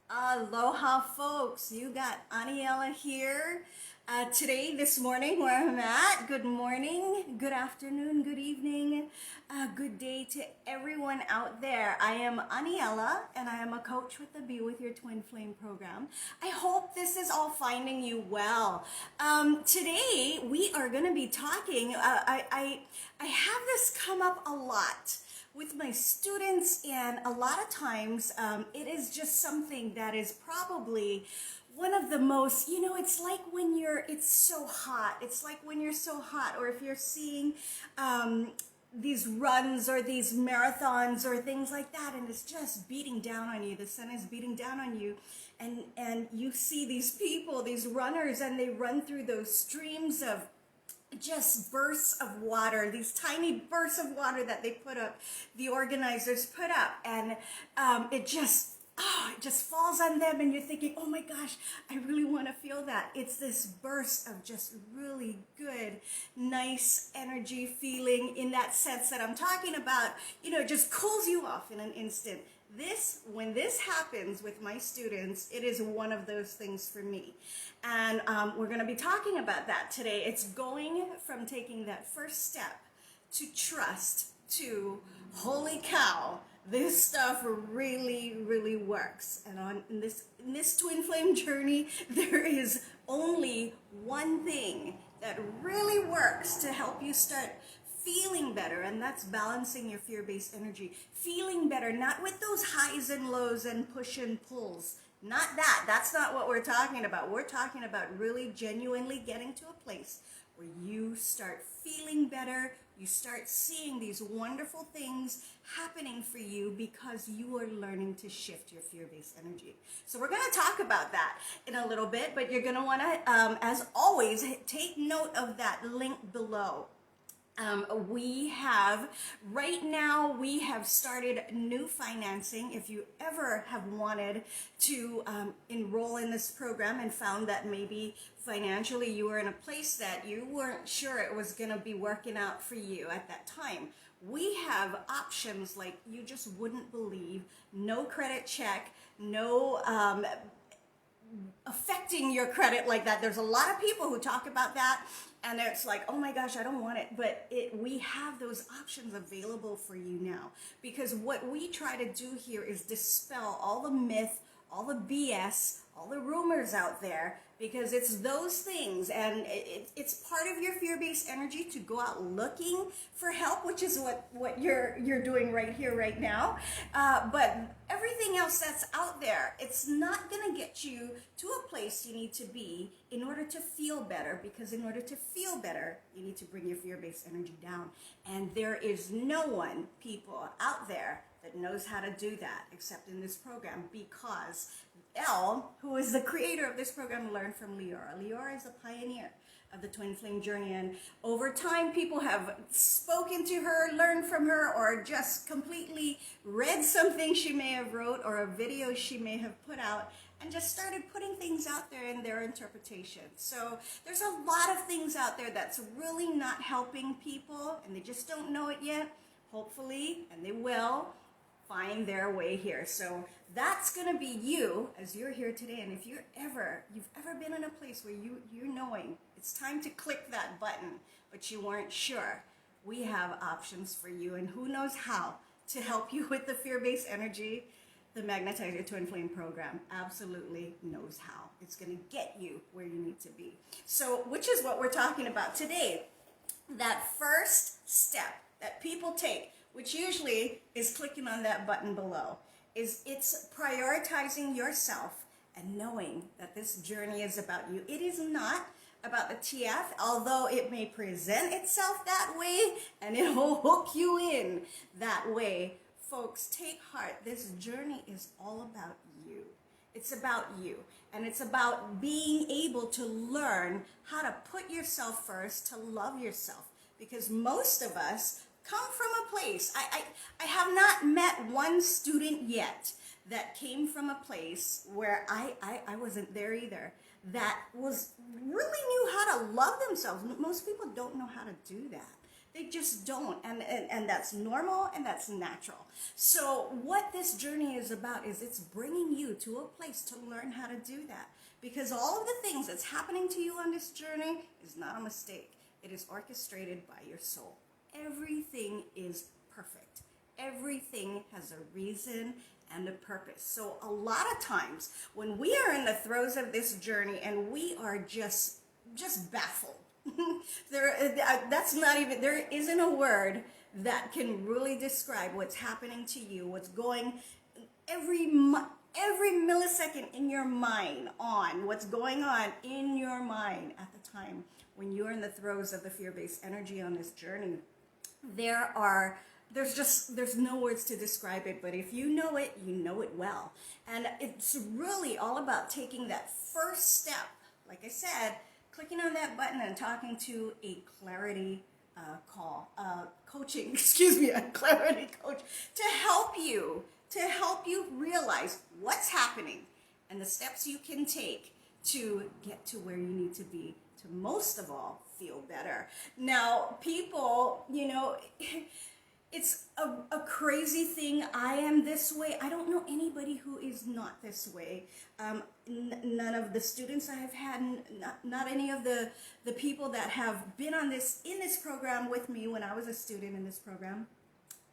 Aloha, folks. You got Elle here. This morning, where I'm at. Good morning, good afternoon, good evening, good day to everyone out there. I am Aniela, and I am a coach with the Be With Your Twin Flame program. I hope this is all finding you well. Today, we are going to be talking. I have this come up a lot with my students, and a lot of times it is just something that is probably one of the most, it's like it's so hot. It's like when you're so hot, or if you're seeing these runs or these marathons or things like that, and it's just beating down on you. The sun is beating down on you, and you see these people, these runners, and they run through those streams of just bursts of water, these tiny bursts of water that they put up, the organizers put up, and it just falls on them, and you're thinking, oh my gosh, I really want to feel that. It's this burst of just really good, nice energy feeling in that sense that I'm talking about. It just cools you off in an instant. When this happens with my students, it is one of those things for me. And we're going to be talking about that today. It's going from taking that first step to trust to, holy cow, this stuff really, really works. And in this twin flame journey, there is only one thing that really works to help you start feeling better, and that's balancing your fear-based energy. Feeling better, not with those highs and lows and push and pulls. Not that. That's not what we're talking about. We're talking about really genuinely getting to a place where you start feeling better, you start seeing these wonderful things happening for you because you are learning to shift your fear-based energy. So we're going to talk about that in a little bit, but you're going to want to, as always, take note of that link below. Right now, we have started new financing. If you ever have wanted to enroll in this program and found that maybe financially you were in a place that you weren't sure it was going to be working out for you at that time, we have options like you just wouldn't believe. No credit check, no affecting your credit like that. There's a lot of people who talk about that, and it's like, oh my gosh, I don't want it. But we have those options available for you now, because what we try to do here is dispel all the myth, all the BS, all the rumors out there, because it's those things, and it's part of your fear-based energy to go out looking for help, which is what you're doing right here, right now. But everything else that's out there, it's not going to get you to a place you need to be in order to feel better, because in order to feel better, you need to bring your fear-based energy down. And there is no one, people out there, that knows how to do that except in this program, because Elle, who is the creator of this program, learned from Leora. Leora is a pioneer of the twin flame journey, and over time people have spoken to her, learned from her, or just completely read something she may have wrote or a video she may have put out, and just started putting things out there in their interpretation. So there's a lot of things out there that's really not helping people, and they just don't know it yet. Hopefully, and they will, find their way here. So that's going to be you as you're here today. And if you've ever been in a place where you're knowing it's time to click that button, but you weren't sure, we have options for you, and who knows how to help you with the fear-based energy. The Magnetize Your Twin Flame program absolutely knows how. It's going to get you where you need to be. So, which is what we're talking about today. That first step that people take, which usually is clicking on that button below, it's prioritizing yourself and knowing that this journey is about you. It is not about the TF, although it may present itself that way and it will hook you in that way. Folks, take heart. This journey is all about you. It's about you. And it's about being able to learn how to put yourself first, to love yourself. Because most of us come from a place. I have not met one student yet that came from a place where I wasn't there either, that really knew how to love themselves. Most people don't know how to do that. They just don't, and that's normal and that's natural. So what this journey is about is it's bringing you to a place to learn how to do that, because all of the things that's happening to you on this journey is not a mistake. It is orchestrated by your soul. Everything is perfect. Everything has a reason and a purpose. So a lot of times when we are in the throes of this journey and we are just baffled, there isn't a word that can really describe what's happening to you, what's going every millisecond in your mind on what's going on in your mind at the time when you're in the throes of the fear-based energy on this journey. There's no words to describe it, but if you know it, you know it well. And it's really all about taking that first step, like I said, clicking on that button and talking to a clarity coaching, a clarity coach to help you realize what's happening and the steps you can take to get to where you need to be, to most of all feel better. Now, people, it's a crazy thing. I am this way. I don't know anybody who is not this way. None of the students I have had, not any of the people that have been in this program with me when I was a student in this program.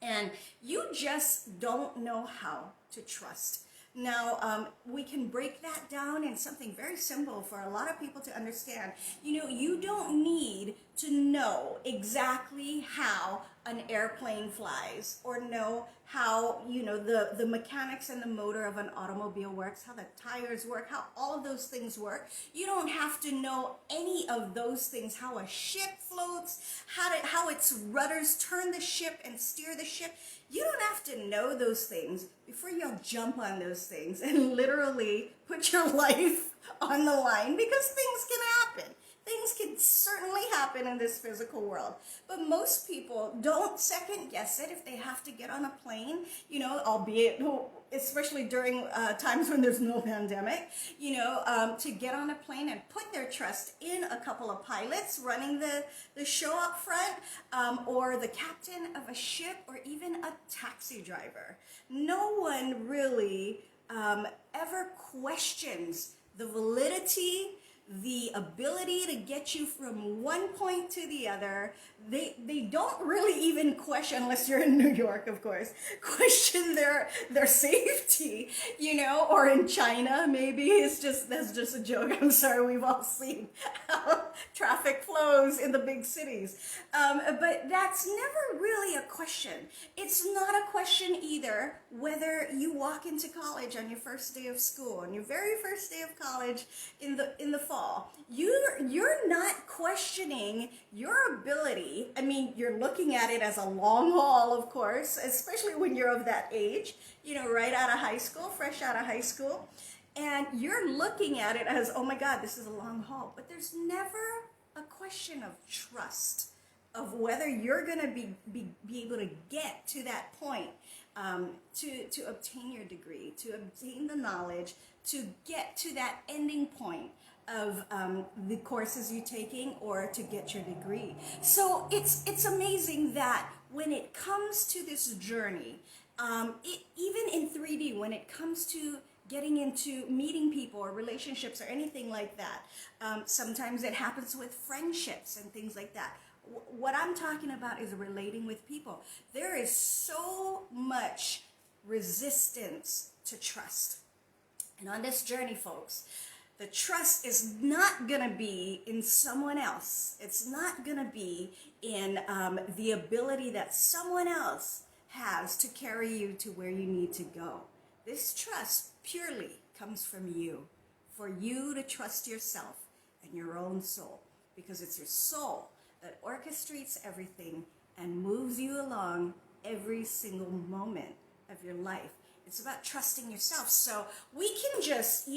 And you just don't know how to trust. Now, we can break that down in something very simple for a lot of people to understand. You don't need to know exactly how an airplane flies or know how, the mechanics and the motor of an automobile works, how the tires work, how all of those things work. You don't have to know any of those things, how a ship floats, how its rudders turn the ship and steer the ship. You don't have to know those things before you'll jump on those things and literally put your life on the line, because things can happen. Things can certainly happen in this physical world. But most people don't second guess it if they have to get on a plane, albeit, especially during times when there's no pandemic, to get on a plane and put their trust in a couple of pilots running the show up front, or the captain of a ship, or even a taxi driver. No one really ever questions the validity, the ability to get you from one point to the other. They don't really even question, unless you're in New York, of course, question their safety, or in China, maybe. That's just a joke. I'm sorry, we've all seen how traffic flows in the big cities. But that's never really a question. It's not a question either whether you walk into college on your first day of school, on your very first day of college in the fall. You're not questioning your ability. I mean, you're looking at it as a long haul, of course, especially when you're of that age, right out of high school, fresh out of high school. And you're looking at it as, oh my God, this is a long haul. But there's never a question of trust, of whether you're going to be able to get to that point, to obtain your degree, to obtain the knowledge, to get to that ending point of the courses you're taking, or to get your degree. So it's amazing that when it comes to this journey, even in 3D, when it comes to getting into meeting people or relationships or anything like that, sometimes it happens with friendships and things like that. What I'm talking about is relating with people. There is so much resistance to trust. And on this journey, folks, the trust is not going to be in someone else. It's not going to be in the ability that someone else has to carry you to where you need to go. This trust purely comes from you, for you to trust yourself and your own soul, because it's your soul that orchestrates everything and moves you along every single moment of your life. It's about trusting yourself. So we can just,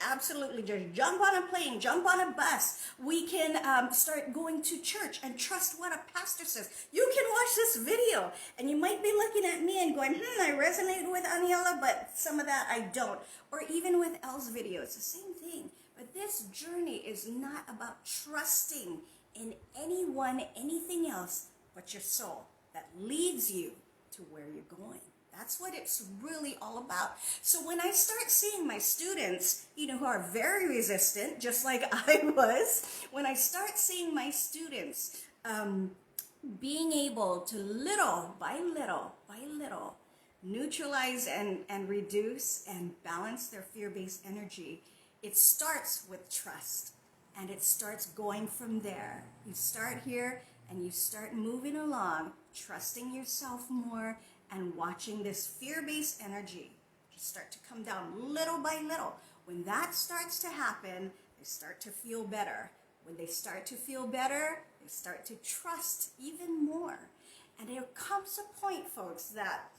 absolutely just jump on a plane, jump on a bus. We can start going to church and trust what a pastor says. You can watch this video and you might be looking at me and going, I resonate with Aniela, but some of that I don't. Or even with Elle's video, it's the same thing. But this journey is not about trusting in anyone, anything else, but your soul that leads you to where you're going. That's what it's really all about. So when I start seeing my students, who are very resistant, just like I was, when I start seeing my students being able to little by little neutralize and reduce and balance their fear-based energy, it starts with trust. And it starts going from there. You start here and you start moving along, trusting yourself more and watching this fear-based energy just start to come down little by little. When that starts to happen, they start to feel better. When they start to feel better, they start to trust even more. And there comes a point, folks, that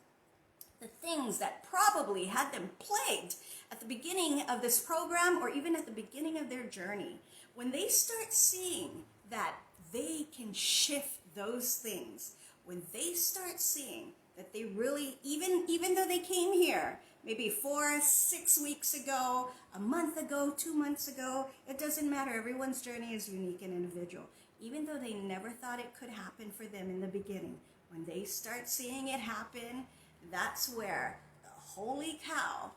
the things that probably had them plagued at the beginning of this program or even at the beginning of their journey, when they start seeing that they can shift those things, when they start seeing that they really, even though they came here maybe 4, 6 weeks ago, a month ago, 2 months ago, it doesn't matter. Everyone's journey is unique and individual. Even though they never thought it could happen for them in the beginning, when they start seeing it happen, that's where, holy cow,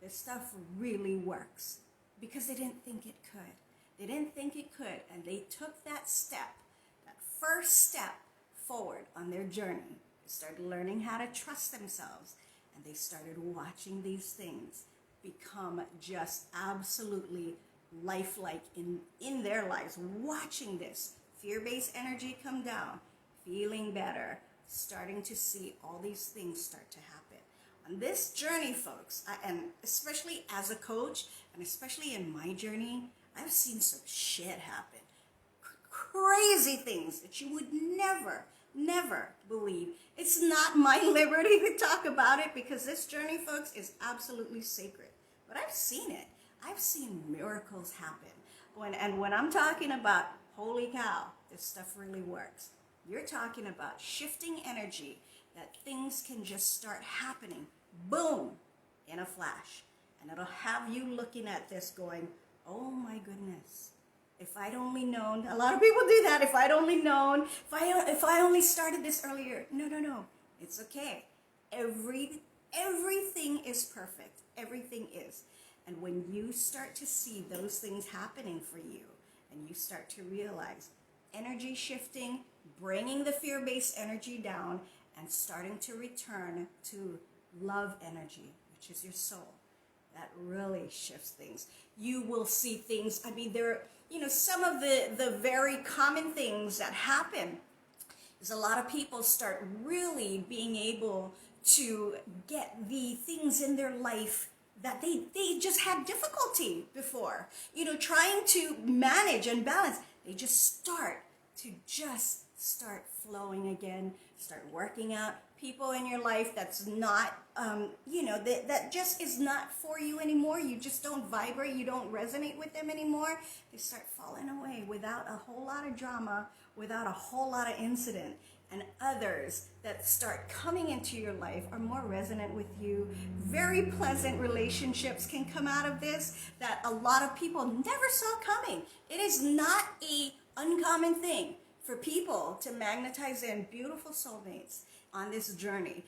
this stuff really works. Because they didn't think it could. They didn't think it could, and they took that step, that first step forward on their journey. They started learning how to trust themselves, and they started watching these things become just absolutely lifelike in their lives, watching this fear-based energy come down, feeling better, starting to see all these things start to happen. On this journey, folks, and especially as a coach, and especially in my journey, I've seen some shit happen. Crazy things that you would never believe. It's not my liberty to talk about it because this journey, folks, is absolutely sacred. But I've seen it. I've seen miracles happen. When I'm talking about, holy cow, this stuff really works. You're talking about shifting energy, that things can just start happening, boom, in a flash. And it'll have you looking at this going, oh my goodness, if I'd only known. A lot of people do that. If I'd only known, if I only started this earlier. No, it's okay. Everything is perfect. Everything is. And when you start to see those things happening for you, and you start to realize energy shifting, bringing the fear-based energy down, and starting to return to love energy, which is your soul, that really shifts things. You will see things. I mean, there, some of the very common things that happen is a lot of people start really being able to get the things in their life that they just had difficulty before, trying to manage and balance. They just start flowing again, start working out. People in your life that's not, that just is not for you anymore. You just don't vibrate, you don't resonate with them anymore. They start falling away without a whole lot of drama, without a whole lot of incident. And others that start coming into your life are more resonant with you. Very pleasant relationships can come out of this that a lot of people never saw coming. It is not an uncommon thing for people to magnetize in beautiful soulmates on this journey.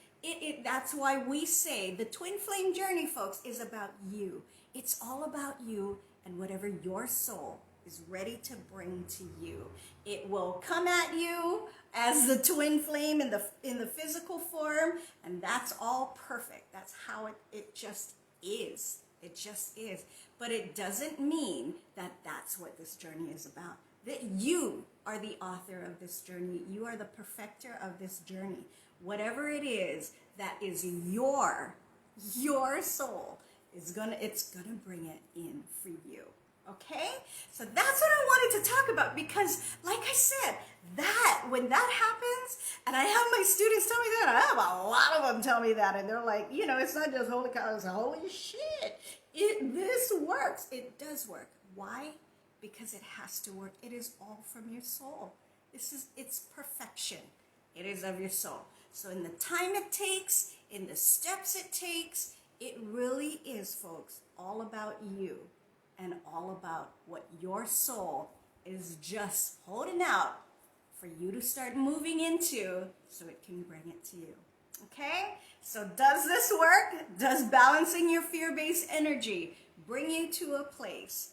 That's why we say the twin flame journey, folks, is about you. It's all about you and whatever your soul is ready to bring to you. It will come at you as the twin flame in the physical form, and that's all perfect. That's how it just is. It just is. But it doesn't mean that that's what this journey is about. That you are the author of this journey. You are the perfecter of this journey. Whatever it is that is your soul, it's gonna bring it in for you. Okay? So that's what I wanted to talk about, because like I said, when that happens, and I have my students tell me that, I have a lot of them tell me that, and they're like, it's not just holy cow, it's holy shit. This works. It does work. Why? Because it has to work. It is all from your soul. It's perfection. It is of your soul. So in the time it takes, in the steps it takes, it really is, folks, all about you and all about what your soul is just holding out for you to start moving into so it can bring it to you. Okay? So does this work? Does balancing your fear-based energy bring you to a place,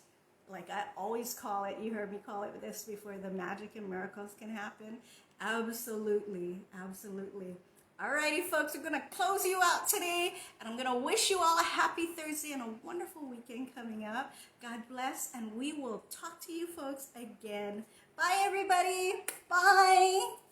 like I always call it, you heard me call it this before, the magic and miracles can happen? Absolutely, absolutely. Alrighty, folks, we're going to close you out today, and I'm going to wish you all a happy Thursday and a wonderful weekend coming up. God bless, and we will talk to you folks again. Bye, everybody. Bye.